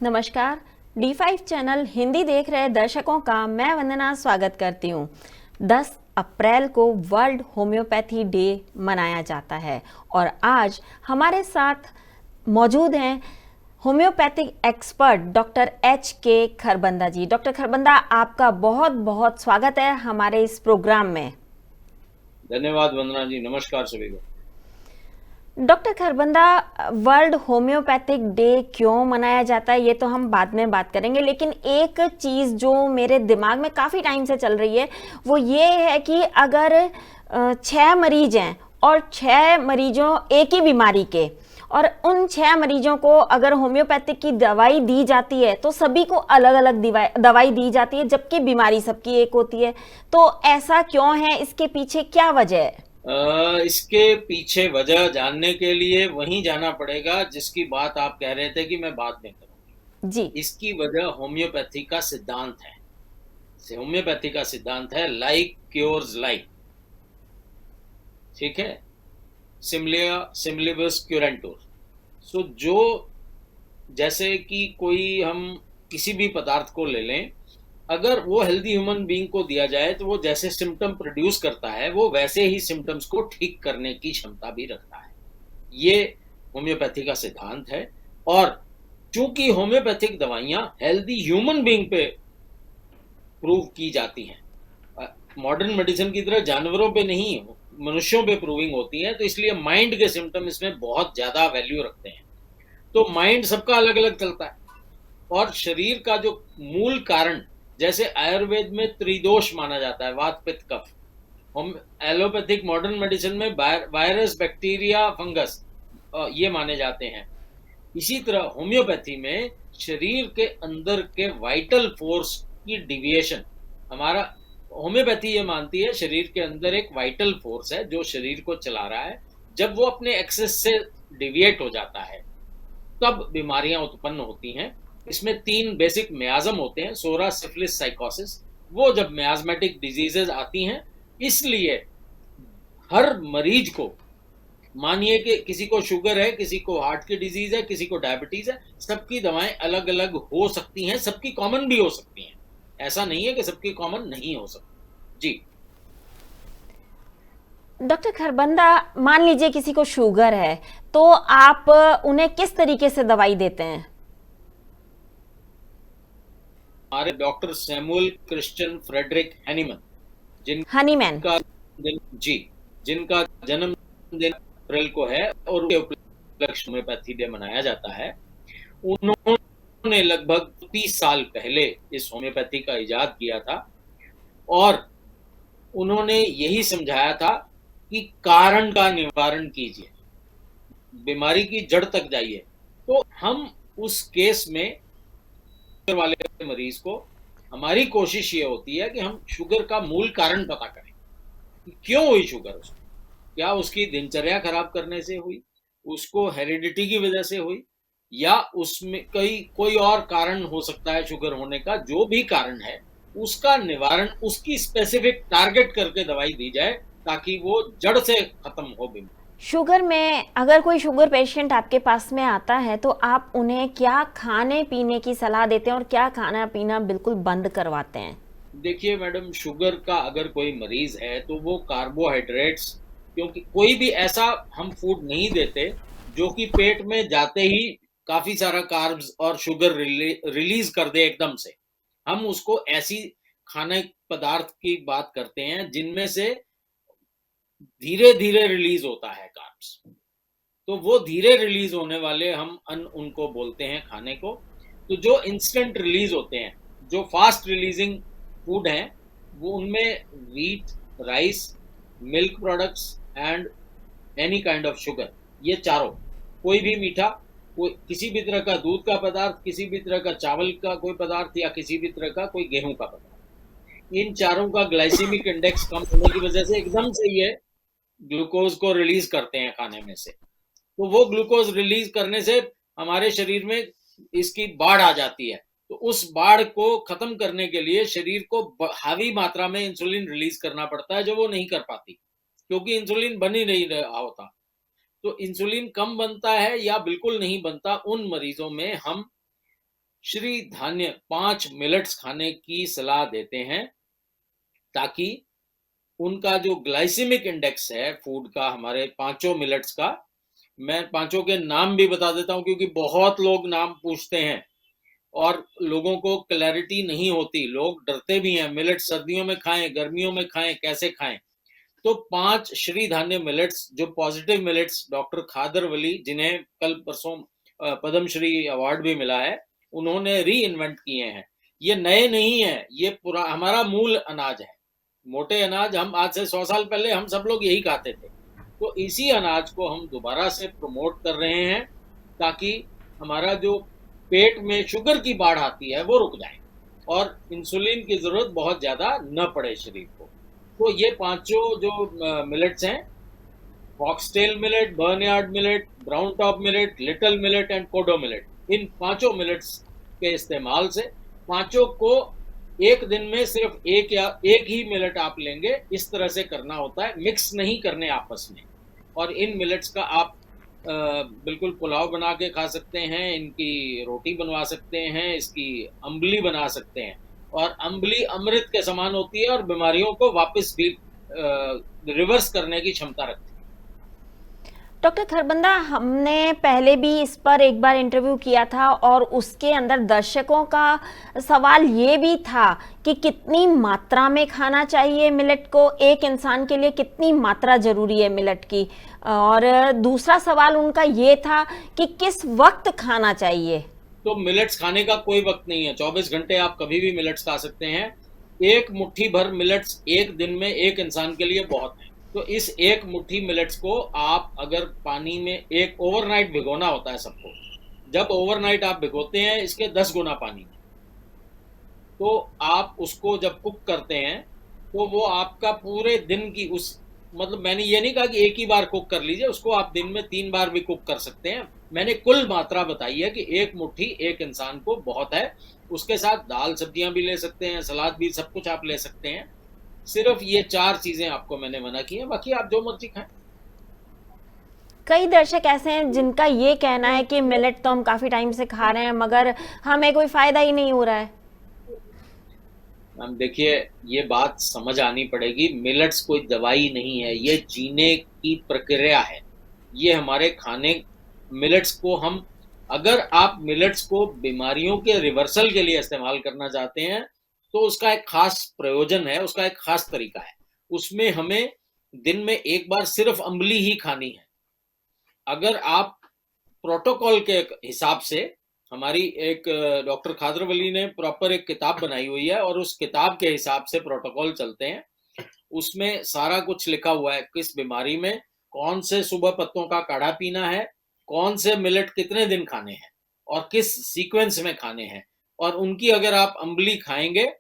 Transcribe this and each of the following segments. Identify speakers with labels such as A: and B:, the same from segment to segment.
A: नमस्कार। D5 channel Hindi देख रहे दर्शकों का मैं वंदना स्वागत करती हूँ। 10 अप्रैल को वर्ल्ड होम्योपैथी डे मनाया जाता है और आज हमारे साथ मौजूद हैं homeopathic expert doctor H.K. Kharbanda ji. Doctor Kharbanda, आपका बहुत बहुत स्वागत है हमारे इस प्रोग्राम में।
B: धन्यवाद वंदना जी। नमस्कार सभी को।
A: Doctor Kharbanda, world homeopathic day क्यों मनाया जाता है ये तो हम बाद में बात करेंगे, लेकिन एक चीज़ जो मेरे दिमाग में काफ़ी टाइम से चल रही है वो ये है कि अगर 6 मरीज हैं और 6 मरीजों एक ही बीमारी के, और उन 6 मरीजों को अगर होम्योपैथिक की दवाई दी जाती है तो सभी को अलग अलग दवाई दी जाती है, जबकि बीमारी सबकी एक होती है। तो ऐसा क्यों है, इसके पीछे क्या वजह है?
B: इसके पीछे वजह जानने के लिए वहीं जाना पड़ेगा जिसकी बात आप कह रहे थे कि मैं बाद में
A: जी।
B: करूंगी। इसकी वजह होम्योपैथी का सिद्धांत है। होम्योपैथी का सिद्धांत है लाइक क्योर्स लाइक। ठीक है, सिमिलिया सिमिलिबस क्यूरेंटोर। सो जो जैसे कि कोई हम किसी भी पदार्थ को ले लें, अगर वो हेल्दी ह्यूमन बीइंग को दिया जाए तो वो जैसे सिम्टम प्रोड्यूस करता है वो वैसे ही सिम्टम्स को ठीक करने की क्षमता भी रखता है। ये होम्योपैथी का सिद्धांत है। और चूंकि होम्योपैथिक दवाइयां हेल्दी ह्यूमन बीइंग पे प्रूव की जाती हैं, मॉडर्न मेडिसिन की तरह जानवरों पे नहीं, मनुष्यों पे प्रूविंग होती है, तो इसलिए माइंड के सिम्टम इसमें बहुत ज्यादा वैल्यू रखते हैं। तो माइंड सबका अलग अलग चलता है और शरीर का जो मूल कारण, जैसे आयुर्वेद में त्रिदोष माना जाता है, वात पित्त कफ। हम एलोपैथिक मॉडर्न मेडिसिन में वायरस बैक्टीरिया फंगस ये माने जाते हैं। इसी तरह होम्योपैथी में शरीर के अंदर के वाइटल फोर्स की डिविएशन, हमारा होम्योपैथी ये मानती है शरीर के अंदर एक वाइटल फोर्स है जो शरीर को चला रहा है। जब वो अपने एक्सेस से डिविएट हो जाता है तब बीमारियां उत्पन्न होती हैं। इसमें 3 बेसिक मियाज्म होते हैं, सोरा, सिफिलिस, साइकोसिस। वो जब मियाज्मेटिक डिजीजेज आती हैं, इसलिए हर मरीज को, मानिए कि किसी को शुगर है, किसी को हार्ट की डिजीज है, किसी को डायबिटीज है, सबकी दवाएं अलग अलग हो सकती हैं, सबकी कॉमन भी हो सकती हैं। ऐसा नहीं है कि सबकी कॉमन नहीं हो सकती जी।
A: डॉक्टर खरबंदा, मान लीजिए किसी को शुगर है तो आप उन्हें किस तरीके से दवाई देते हैं?
B: हमारे doctor Samuel Christian Friedrich Hahnemann,
A: Hahnemann.
B: जिनका जी, जिनका जन्मदिन अप्रैल को है और उनके उपलक्ष्य में होम्योपैथी डे मनाया जाता है, उन्होंने लगभग 30 साल पहले इस होम्योपैथी का इजाद किया था और उन्होंने यही समझाया था कि कारण का निवारण कीजिए, बीमारी की जड़ तक जाइए। तो हम उस केस में शुगर वाले मरीज को, हमारी कोशिश ये होती है कि हम शुगर का मूल कारण पता करें कि क्यों हुई शुगर उसको। क्या उसकी दिनचर्या खराब करने से हुई, उसको हेरिडिटी की वजह से हुई, या उसमें कोई और कारण हो सकता है शुगर होने का। जो भी कारण है उसका निवारण, उसकी स्पेसिफिक टारगेट करके दवाई दी जाए ताकि वो जड़ से खत्म हो बीमारी।
A: शुगर में अगर कोई शुगर पेशेंट आपके पास में आता है तो आप उन्हें क्या खाने पीने की सलाह देते हैं और क्या खाना पीना बिल्कुल बंद करवाते हैं?
B: देखिए मैडम, शुगर का अगर कोई मरीज है तो वो कार्बोहाइड्रेट्स, क्योंकि कोई भी ऐसा हम फूड नहीं देते जो कि पेट में जाते ही काफी सारा कार्ब्स और शुगर रिलीज कर दे एकदम से। हम उसको ऐसी खाने पदार्थ की बात करते हैं जिनमें से धीरे धीरे रिलीज होता है कार्ब्स। तो वो धीरे रिलीज होने वाले हम अन्न उनको बोलते हैं खाने को। तो जो इंस्टेंट रिलीज होते हैं, जो फास्ट रिलीजिंग फूड हैं, वो उनमें wheat, rice, milk products and any kind of sugar, ये चारों, कोई भी मीठा, कोई किसी भी तरह का दूध का पदार्थ, किसी भी तरह का चावल का कोई पदार्थ, या किसी भी तरह का कोई गेहूं का पदार्थ, इन चारों का ग्लाइसेमिक इंडेक्स कम होने की वजह से एकदम से ये ग्लूकोज को रिलीज करते हैं खाने में से। तो वो ग्लूकोज रिलीज करने से हमारे शरीर में इसकी बाढ़ आ जाती है। तो उस बाढ़ को खत्म करने के लिए शरीर को हावी मात्रा में इंसुलिन रिलीज करना पड़ता है, जो वो नहीं कर पाती क्योंकि इंसुलिन बन ही नहीं रहा होता। तो इंसुलिन कम बनता है या बिल्कुल नहीं बनता, उन मरीजों में हम श्री धान्य 5 मिलेट्स खाने की सलाह देते हैं, ताकि उनका जो ग्लाइसेमिक इंडेक्स है फूड का, हमारे पांचों मिलेट्स का, मैं पांचों के नाम भी बता देता हूं क्योंकि बहुत लोग नाम पूछते हैं और लोगों को क्लैरिटी नहीं होती, लोग डरते भी हैं, मिलेट सर्दियों में खाएं, गर्मियों में खाएं, कैसे खाएं। तो 5 श्री धान्य मिलेट्स, जो पॉजिटिव मिलेट्स, डॉक्टर खादर वली, जिन्हें कल परसों पद्मश्री अवार्ड भी मिला है, उन्होंने री इन्वेंट किए हैं। ये नए नहीं है, ये पूरा हमारा मूल अनाज है। मोटे अनाज हम आज से 100 साल पहले हम सब लोग यही खाते थे। तो इसी अनाज को हम दोबारा से प्रमोट कर रहे हैं, ताकि हमारा जो पेट में शुगर की बाढ़ आती है वो रुक जाए और इंसुलिन की जरूरत बहुत ज्यादा न पड़े शरीर को। तो ये पांचों जो मिलेट्स हैं, foxtail millet, barnyard millet, brown top millet, little millet and kodo millet, इन पांचों मिलेट्स के इस्तेमाल से पांचों को एक दिन में सिर्फ एक ही मिलेट आप लेंगे, इस तरह से करना होता है, मिक्स नहीं करने आपस में। और इन मिलेट्स का आप बिल्कुल पुलाव बना के खा सकते हैं, इनकी रोटी बनवा सकते हैं, इसकी अम्बली बना सकते हैं, और अम्बली अमृत के समान होती है और बीमारियों को वापस भी रिवर्स करने की क्षमता रखती है।
A: डॉक्टर खरबंदा, हमने पहले भी इस पर एक बार इंटरव्यू किया था और उसके अंदर दर्शकों का सवाल ये भी था कि कितनी मात्रा में खाना चाहिए मिलेट को, एक इंसान के लिए कितनी मात्रा जरूरी है मिलेट की, और दूसरा सवाल उनका ये था कि किस वक्त खाना चाहिए।
B: तो मिलेट्स खाने का कोई वक्त नहीं है, 24 घंटे आप कभी भी मिलेट्स खा सकते हैं। एक मुट्ठी भर मिलेट्स एक दिन में एक इंसान के लिए बहुत है। तो इस एक मुट्ठी मिलेट्स को आप अगर पानी में, एक ओवरनाइट भिगोना होता है सबको, जब ओवरनाइट आप भिगोते हैं इसके 10 गुना पानी में, तो आप उसको जब कुक करते हैं तो वो आपका पूरे दिन की उस, मतलब मैंने ये नहीं कहा कि एक ही बार कुक कर लीजिए, उसको आप दिन में 3 बार भी कुक कर सकते हैं। मैंने कुल मात्रा बताई है कि एक मुट्ठी एक इंसान को बहुत है। उसके साथ दाल सब्जियां भी ले सकते हैं, सलाद भी, सब कुछ आप ले सकते हैं। सिर्फ ये 4 चीजें आपको मैंने मना की हैं, बाकी आप जो मर्जी खाएं।
A: कई दर्शक ऐसे हैं जिनका ये कहना है कि मिलेट तो हम काफी टाइम से खा रहे हैं मगर हमें कोई फायदा ही नहीं हो रहा है।
B: मैम देखिए, ये बात समझ आनी पड़ेगी, मिलेट्स कोई दवाई नहीं है, ये जीने की प्रक्रिया है। ये हमारे खाने, मिलेट्स को हम, अगर आप मिलेट्स को बीमारियों के रिवर्सल के लिए इस्तेमाल करना चाहते हैं तो उसका एक खास प्रयोजन है, उसका एक खास तरीका है। उसमें हमें दिन में एक बार सिर्फ अम्बली ही खानी है। अगर आप प्रोटोकॉल के हिसाब से, हमारी एक डॉक्टर खादर वली ने प्रॉपर एक किताब बनाई हुई है और उस किताब के हिसाब से प्रोटोकॉल चलते हैं। उसमें सारा कुछ लिखा हुआ है, किस बीमारी में कौन से सुबह पत्तों का काढ़ा पीना है, कौन से मिलेट कितने दिन खाने हैं और किस सीक्वेंस में खाने हैं, और उनकी अगर आप अम्बली खाएंगे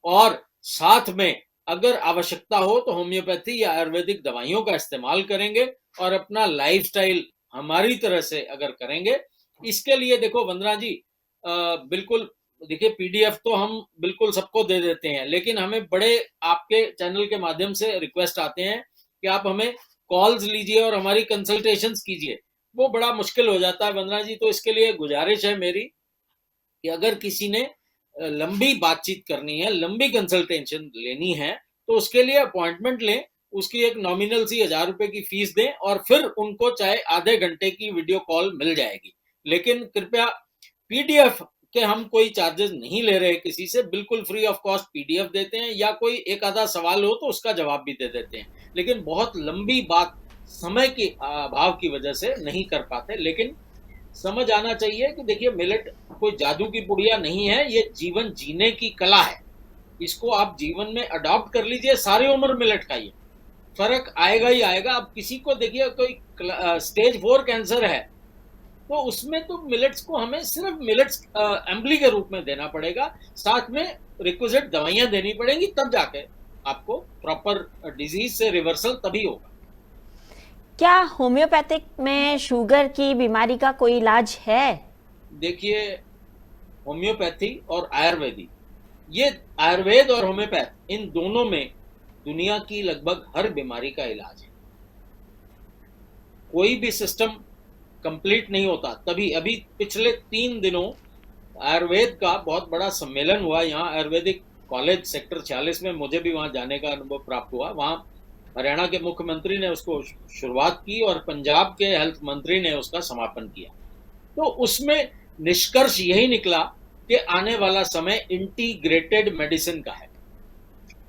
B: और साथ में अगर आवश्यकता हो तो होम्योपैथी या आयुर्वेदिक दवाइयों का इस्तेमाल करेंगे और अपना लाइफस्टाइल हमारी तरह से अगर करेंगे, इसके लिए देखो वंदना जी, बिल्कुल देखिए, पीडीएफ तो हम बिल्कुल सबको दे देते हैं, लेकिन हमें बड़े आपके चैनल के माध्यम से रिक्वेस्ट आते हैं कि आप हमें कॉल्स लीजिए और हमारी कंसल्टेशंस कीजिए। वो बड़ा मुश्किल हो जाता है वंदना जी। तो इसके लिए गुजारिश है मेरी कि अगर किसी ने लंबी बातचीत करनी है, लंबी कंसल्टेशन लेनी है, तो उसके लिए अपॉइंटमेंट लें, उसकी एक नॉमिनल सी 1000 रुपए की फीस दें और फिर उनको चाहे आधे घंटे की वीडियो कॉल मिल जाएगी। लेकिन कृपया, पीडीएफ के हम कोई चार्जेस नहीं ले रहे किसी से, बिल्कुल फ्री ऑफ कॉस्ट पीडीएफ देते हैं, या कोई एक आधा सवाल हो तो उसका जवाब भी दे देते हैं। लेकिन बहुत लंबी बात समय के अभाव की वजह से नहीं कर पाते। लेकिन समझ आना चाहिए कि देखिए, मिलेट कोई जादू की पुड़िया नहीं है, ये जीवन जीने की कला है। इसको आप जीवन में अडॉप्ट कर लीजिए, सारी उम्र मिलेट खाइए, फर्क आएगा ही आएगा। अब किसी को देखिए कोई स्टेज 4 कैंसर है, तो उसमें तो मिलेट्स को हमें सिर्फ मिलेट्स एम्बली के रूप में देना पड़ेगा, साथ में रिक्विजिट दवाइयां देनी पड़ेंगी, तब जाके आपको प्रॉपर डिजीज से रिवर्सल तभी होगा।
A: क्या होम्योपैथिक में शुगर की बीमारी का कोई इलाज है? देखिए,
B: होम्योपैथी और आयुर्वेदिक, ये आयुर्वेद और होम्योपैथ, इन दोनों में दुनिया की लगभग हर बीमारी का इलाज है। कोई भी सिस्टम कंप्लीट नहीं होता। तभी अभी पिछले 3 दिनों आयुर्वेद का बहुत बड़ा सम्मेलन हुआ यहाँ आयुर्वेदिक कॉलेज सेक्टर 46 में, मुझे भी वहाँ जाने का अनुभव प्राप्त हुआ। वहाँ हरियाणा के मुख्यमंत्री ने उसको शुरुआत की और पंजाब के हेल्थ मंत्री ने उसका समापन किया। तो उसमें निष्कर्ष यही निकला कि आने वाला समय इंटीग्रेटेड मेडिसिन का है।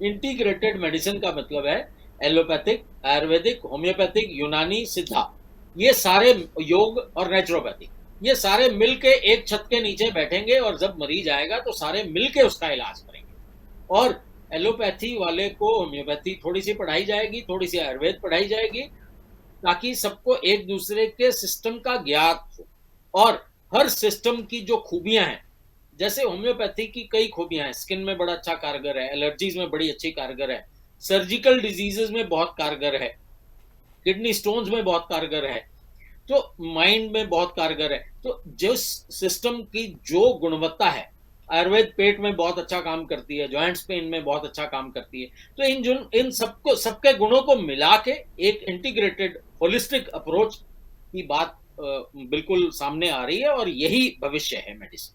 B: इंटीग्रेटेड मेडिसिन का मतलब है एलोपैथिक, आयुर्वेदिक, होम्योपैथिक, यूनानी, सिद्धा, ये सारे, योग और नेचुरोपैथिक, ये सारे मिलके एक छत के नीचे बैठेंगे और जब मरीज आएगा तो सारे मिलके उसका इलाज करेंगे। और एलोपैथी वाले को होम्योपैथी थोड़ी सी पढ़ाई जाएगी, थोड़ी सी आयुर्वेद पढ़ाई जाएगी, ताकि सबको एक दूसरे के सिस्टम का ज्ञात हो और हर सिस्टम की जो खूबियां हैं, जैसे होम्योपैथी की कई खूबियां हैं, स्किन में बड़ा अच्छा कारगर है, एलर्जीज में बड़ी अच्छी कारगर है, सर्जिकल डिजीजेस में बहुत कारगर है, किडनी स्टोन्स में बहुत कारगर है, तो माइंड में बहुत कारगर है। तो जिस सिस्टम की जो गुणवत्ता है, आयुर्वेद पेट में बहुत अच्छा काम करती है, जॉइंट्स पेन में बहुत अच्छा काम करती है, तो इन सबको, सबके गुणों को मिला के एक इंटीग्रेटेड होलिस्टिक अप्रोच की बात बिल्कुल सामने आ रही है और यही भविष्य है मेडिसिन।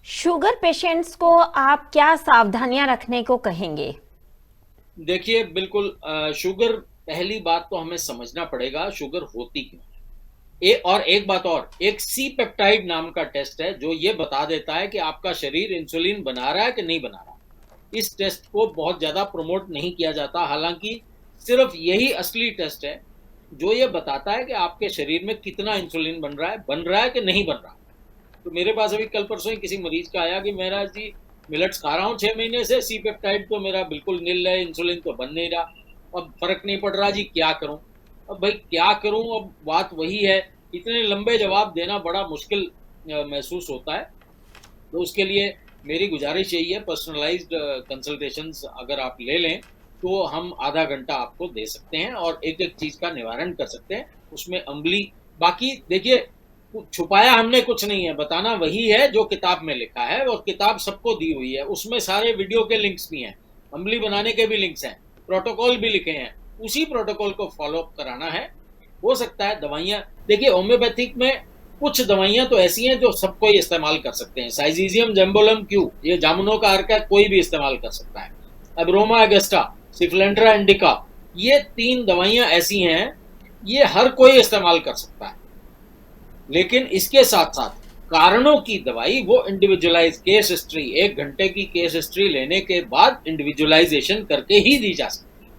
A: शुगर पेशेंट्स को आप क्या सावधानियां रखने को कहेंगे?
B: देखिए, बिल्कुल शुगर, पहली बात तो हमें समझना पड़ेगा शुगर होती क्यों है। और एक बात और, एक सी पेप्टाइड नाम का टेस्ट है जो ये बता देता है कि आपका शरीर इंसुलिन बना रहा है कि नहीं बना रहा। इस टेस्ट को बहुत ज्यादा प्रमोट नहीं किया जाता, हालांकि सिर्फ यही असली टेस्ट है जो ये बताता है कि आपके शरीर में कितना इंसुलिन बन रहा है कि नहीं बन रहा। तो मेरे पास अभी कल परसों ही किसी मरीज का आया कि मेरा जी मिलेट्स खा रहा हूँ 6 महीने से, सी पेप्टाइड तो मेरा बिल्कुल नील है, इंसुलिन तो बन नहीं रहा, अब फर्क नहीं पड़ रहा जी, क्या करूं। अब भाई क्या करूं, अब बात वही है, इतने लंबे जवाब देना बड़ा मुश्किल महसूस होता है। तो उसके लिए मेरी गुजारिश यही है, पर्सनलाइज्ड कंसल्टेशंस अगर आप ले लें तो हम आधा घंटा आपको दे सकते हैं और एक एक चीज का निवारण कर सकते हैं। उसमें अम्बली, बाकी देखिए छुपाया हमने कुछ नहीं है, बताना वही है जो किताब में लिखा है, और किताब सबको दी हुई है, उसमें सारे वीडियो के लिंक्स भी हैं, अम्बली बनाने के भी लिंक्स हैं, प्रोटोकॉल भी लिखे हैं, उसी प्रोटोकॉल को फॉलो अप कराना है। हो सकता है दवाइयां, देखिए होम्योपैथिक में कुछ दवाइयां तो ऐसी हैं जो सब कोई इस्तेमाल कर सकते हैं, साइजीजियम जेम्बोलम क्यू, ये जामुनों का अर्क है, कोई भी इस्तेमाल कर सकता है, एब्रोमा एगस्टा, सिफ्लेंट्रा इंडिका, ये 3 दवाइयां ऐसी हैं ये हर कोई इस्तेमाल कर सकता है। लेकिन इसके साथ साथ कारणों की दवाई वो इंडिविजुअलाइज केस हिस्ट्री, 1 घंटे की केस हिस्ट्री लेने के बाद इंडिविजुअलाइजेशन करके ही दी जा सकती है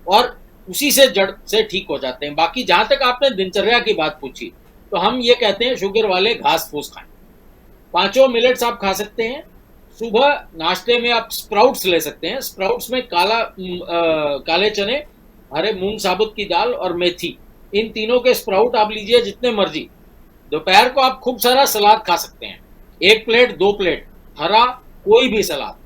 B: और उसी से जड़ से ठीक हो जाते हैं। बाकी जहां तक आपने दिनचर्या की बात पूछी, तो हम ये कहते हैं शुगर वाले घास फूस खाएं, 5 मिलेट्स आप खा सकते हैं। सुबह नाश्ते में आप स्प्राउट्स ले सकते हैं, स्प्राउट्स में काले चने, हरे मूंग साबुत की दाल और मेथी, इन तीनों के स्प्राउट आप लीजिए जितने मर्जी। दोपहर को आप खूब सारा सलाद खा सकते हैं, 1 प्लेट 2 प्लेट हरा कोई भी सलाद,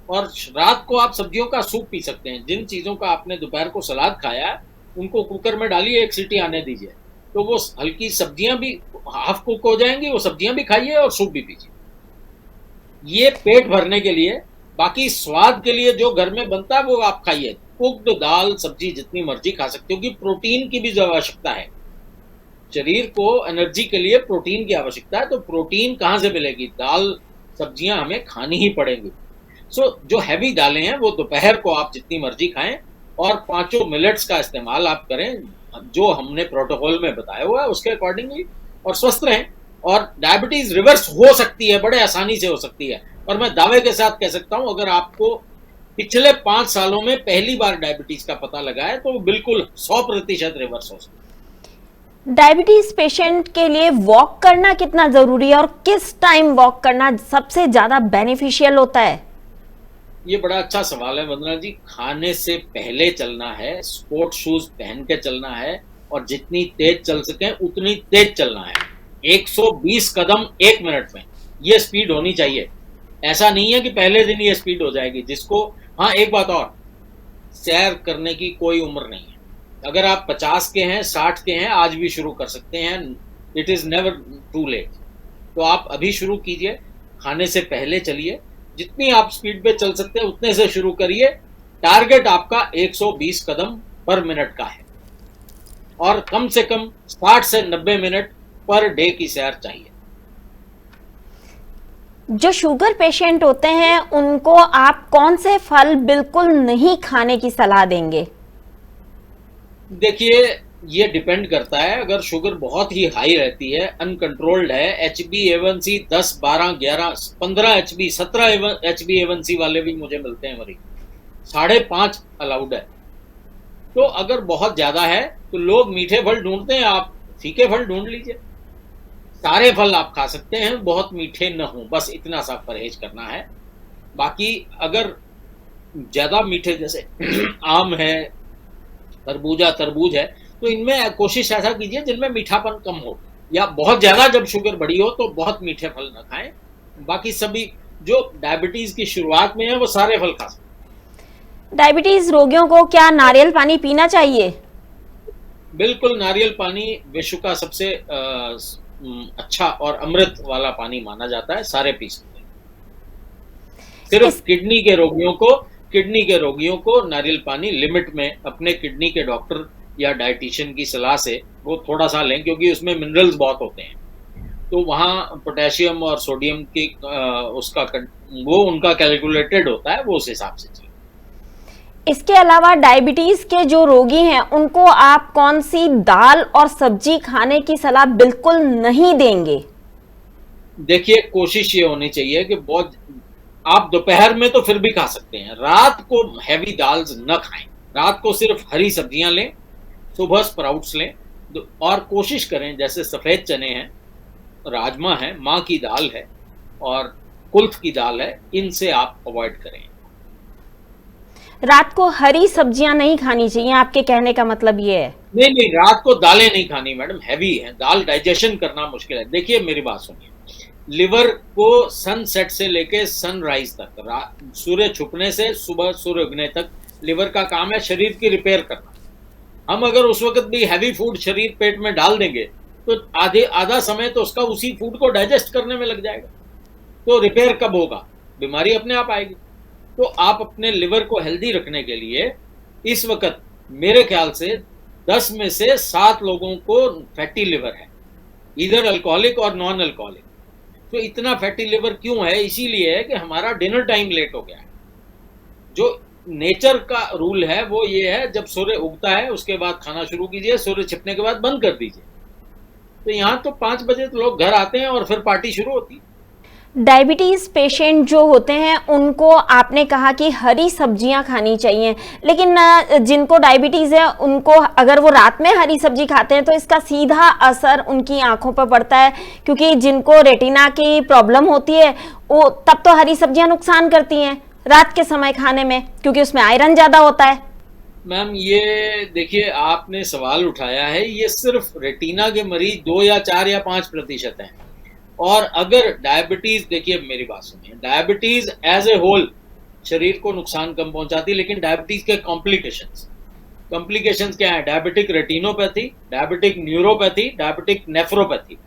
B: और रात को आप सब्जियों का सूप पी सकते हैं। जिन चीजों का आपने दोपहर को सलाद खाया उनको कुकर में डालिए, 1 सीटी आने दीजिए, तो वो हल्की सब्जियां भी हाफ कुक हो जाएंगी, वो सब्जियां भी खाइए और सूप भी पीजिए। ये पेट भरने के लिए, बाकी स्वाद के लिए जो घर में बनता है वो आप खाइए, कुक्ड दाल सब्जी जितनी मर्जी खा सकते हो, क्योंकि प्रोटीन की भी आवश्यकता है, शरीर को एनर्जी के लिए प्रोटीन की आवश्यकता है, तो प्रोटीन कहाँ से मिलेगी, दाल सब्जियां हमें खानी ही पड़ेंगी। जो हैवी दालें हैं वो दोपहर को आप जितनी मर्जी खाएं और 5 मिलेट्स का इस्तेमाल आप करें जो हमने प्रोटोकॉल में बताया हुआ है उसके अकॉर्डिंगली, और स्वस्थ रहें। और डायबिटीज रिवर्स हो सकती है, बड़े आसानी से हो सकती है, और मैं दावे के साथ कह सकता हूं अगर आपको पिछले 5 सालों में पहली बार डायबिटीज का पता लगा है तो बिल्कुल 100% रिवर्स हो सकती है।
A: डायबिटीज पेशेंट के लिए वॉक करना कितना जरूरी है और किस टाइम वॉक करना सबसे ज्यादा बेनिफिशियल होता है?
B: ये बड़ा अच्छा सवाल है वंदना जी। खाने से पहले चलना है, स्पोर्ट शूज पहन के चलना है, और जितनी तेज चल सके उतनी तेज चलना है। 120 कदम 1 मिनट में, ये स्पीड होनी चाहिए। ऐसा नहीं है कि पहले दिन ये स्पीड हो जाएगी जिसको, हाँ एक बात और, सैर करने की कोई उम्र नहीं है। अगर आप 50 के हैं, 60 के हैं, आज भी शुरू कर सकते हैं, it is never too late. तो आप अभी शुरू कीजिए, खाने से पहले चलिए, जितनी आप स्पीड पे चल सकते हैं उतने से शुरू करिए। टारगेट आपका 120 कदम पर मिनट का है, और कम से कम 60 से 90 मिनट पर डे की सैर चाहिए।
A: जो शुगर पेशेंट होते हैं उनको आप कौन से फल बिल्कुल नहीं खाने की सलाह देंगे?
B: देखिए, ये डिपेंड करता है। अगर शुगर बहुत ही हाई रहती है, अनकंट्रोल्ड है, HbA1c 10, 12, 11, 15 HB, 17 HbA1c वाले भी मुझे मिलते हैं मरीज, 5.5 अलाउड है। तो अगर बहुत ज्यादा है तो लोग मीठे फल ढूंढते हैं, आप फीके फल ढूंढ लीजिए। सारे फल आप खा सकते हैं, बहुत मीठे न हो, बस इतना सा परहेज करना है। बाकी अगर ज्यादा मीठे जैसे आम है, तरबूज है, तो इनमें कोशिश ऐसा कीजिए जिनमें मीठापन कम हो, या बहुत ज्यादा जब शुगर बढ़ी हो तो बहुत मीठे फल न खाएं। बाकी सभी जो डायबिटीज की शुरुआत में है वो सारे फल खा सकते
A: डायबिटीज रोगियों को क्या नारियल पानी पीना चाहिए?
B: हैं। बिल्कुल, नारियल पानी विश्व का सबसे अच्छा और अमृत वाला पानी माना जाता है, सारे पी सकते हैं। सिर्फ
A: इस
B: किडनी के रोगियों को नारियल पानी लिमिट में अपने किडनी के डॉक्टर या डाइटिशियन की सलाह से वो थोड़ा सा लें, क्योंकि उसमें मिनरल्स बहुत होते हैं। तो वहाँ पोटेशियम और सोडियम की वो उनका कैलकुलेटेड होता है, वो उस हिसाब से चलें।
A: इसके अलावा डायबिटीज के जो रोगी हैं उनको आप कौन सी दाल और सब्जी खाने की सलाह बिल्कुल नहीं देंगे?
B: देखिए, कोशिश ये होनी चाहिए कि बहुत आप दोपहर में तो फिर भी खा सकते हैं, रात को हैवी दाल्स न खाएं। रात को सिर्फ हरी सब्जियां लें, सुबह स्प्राउट्स लें, और कोशिश करें जैसे सफेद चने हैं, राजमा है, माँ की दाल है और कुल्थ की दाल है, इनसे आप अवॉइड करें।
A: रात को हरी सब्जियां नहीं खानी चाहिए, आपके कहने का मतलब ये है?
B: नहीं, रात को दालें नहीं खानी मैडम, हैवी है, दाल डाइजेशन करना मुश्किल है। देखिए मेरी बात सुनिए, लिवर को सनसेट से लेके सनराइज तक, सूर्य छुपने से सुबह सूर्य उगने तक लिवर का काम है शरीर की रिपेयर करना। हम अगर उस वक्त भी हैवी फूड शरीर पेट में डाल देंगे तो आधा समय तो उसका उसी फूड को डाइजेस्ट करने में लग जाएगा। तो रिपेयर कब होगा? बीमारी अपने आप आएगी। तो आप अपने लिवर को हेल्दी रखने के लिए इस वक्त मेरे ख्याल से 10 में से 7 लोगों को फैटी लिवर है, इधर अल्कोहलिक और नॉन अल्कोहलिक। तो इतना फैटी लिवर क्यों है? इसीलिए है कि हमारा डिनर टाइम लेट हो गया है। जो नेचर का रूल है वो ये है, जब सूर्य उगता है उसके बाद खाना शुरू कीजिए, सूर्य छिपने के बाद बंद कर दीजिए। तो यहाँ तो 5 बजे तो लोग घर आते हैं और फिर पार्टी शुरू होती है।
A: डायबिटीज पेशेंट जो होते हैं उनको आपने कहा कि हरी सब्जियां खानी चाहिए, लेकिन जिनको डायबिटीज है उनको अगर वो रात में हरी सब्जी खाते हैं तो इसका सीधा असर उनकी आंखों पर पड़ता है, क्योंकि जिनको रेटिना की प्रॉब्लम होती है वो तब तो हरी सब्जियां नुकसान करती हैं रात के समय खाने में, क्योंकि उसमें आयरन ज्यादा होता है।
B: मैम, ये देखिए आपने सवाल उठाया है, ये सिर्फ रेटिना के मरीज 2 या 4 या 5% हैं। और अगर डायबिटीज, देखिए मेरी बात सुनिए, डायबिटीज एज ए होल शरीर को नुकसान कम पहुंचाती, लेकिन डायबिटीज के कॉम्प्लिकेशंस क्या है? Diabetic retinopathy, diabetic neuropathy, diabetic nephropathy,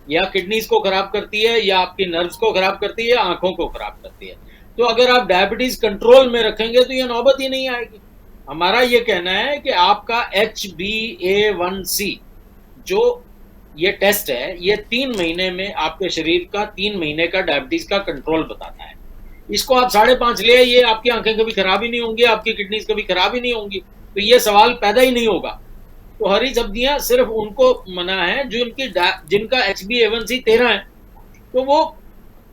B: या किडनीज को खराब करती है, या आपकी नर्व्स को खराब करती है, या आंखों को खराब करती है। तो अगर आप डायबिटीज कंट्रोल में रखेंगे तो ये नौबत ही नहीं आएगी। हमारा ये कहना है कि आपका HbA1c जो ये टेस्ट है, ये 3 महीने में आपके शरीर का 3 महीने का डायबिटीज का कंट्रोल बताता है। इसको आप 5.5 ले आइए, आपकी आंखें कभी खराब ही नहीं होंगी, आपकी किडनीज कभी खराब ही नहीं होंगी, तो ये सवाल पैदा ही नहीं होगा। तो हरी सब्जियां सिर्फ उनको मना है जिनका HbA1c 13 है। तो वो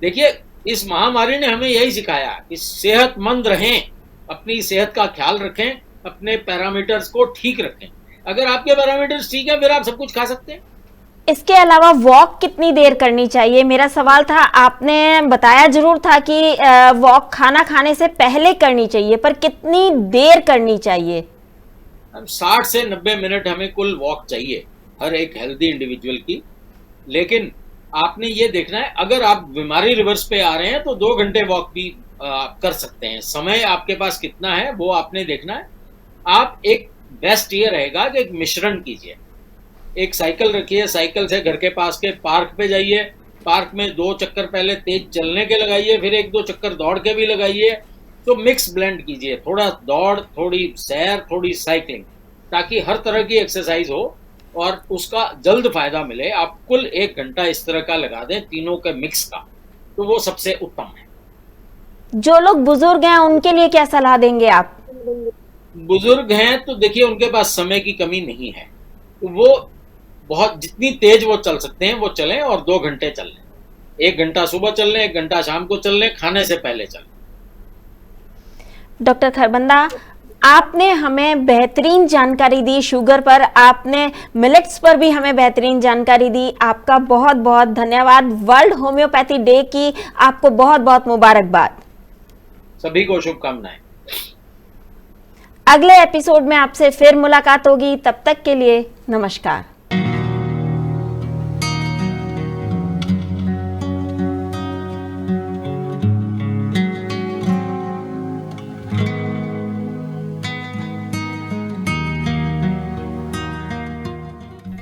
B: देखिए, इस महामारी ने हमें यही सिखाया कि सेहतमंद रहें, अपनी सेहत का ख्याल रखें, अपने पैरामीटर्स को ठीक रखें। अगर आपके पैरामीटर्स ठीक है फिर आप सब कुछ खा सकते हैं।
A: इसके अलावा वॉक कितनी देर करनी चाहिए? मेरा सवाल था, आपने बताया जरूर था कि वॉक खाना खाने से पहले करनी चाहिए, पर कितनी देर करनी चाहिए?
B: 60 से 90 मिनट हमें कुल वॉक चाहिए हर एक हेल्दी इंडिविजुअल की। लेकिन आपने ये देखना है, अगर आप बीमारी रिवर्स पे आ रहे हैं तो 2 घंटे वॉक भी कर सकते हैं। समय आपके पास कितना है वो आपने देखना है। आप एक बेस्ट ये रहेगा कि एक मिश्रण कीजिए, एक साइकिल रखिए, साइकिल से घर के पास के पार्क पे जाइए, पार्क में 2 चक्कर पहले तेज चलने के लगाइए, फिर 1-2 चक्कर दौड़ के भी लगाइए। तो मिक्स ब्लेंड कीजिए, थोड़ा दौड़, थोड़ी सैर, थोड़ी साइकिलिंग, ताकि हर तरह की एक्सरसाइज हो और उसका जल्द फायदा मिले। आप कुल 1 घंटा इस तरह का लगा दें तीनों के मिक्स का, तो वो सबसे उत्तम है।
A: जो लोग बुजुर्ग हैं उनके लिए क्या सलाह देंगे आप?
B: बुजुर्ग हैं तो देखिए उनके पास समय की कमी नहीं है, तो वो बहुत जितनी तेज वो चल सकते हैं वो चलें, और 2 घंटे चल लें। 1 घंटा सुबह चल लें, 1 घंटा शाम को चल लें, खाने से पहले चलें।
A: डॉक्टर खरबंदा, आपने हमें बेहतरीन जानकारी दी शुगर पर, आपने मिलेट्स पर भी हमें बेहतरीन जानकारी दी। आपका बहुत बहुत धन्यवाद। वर्ल्ड होम्योपैथी डे की आपको बहुत बहुत मुबारकबाद।
B: सभी को शुभकामनाएं।
A: अगले एपिसोड में आपसे फिर मुलाकात होगी, तब तक के लिए नमस्कार।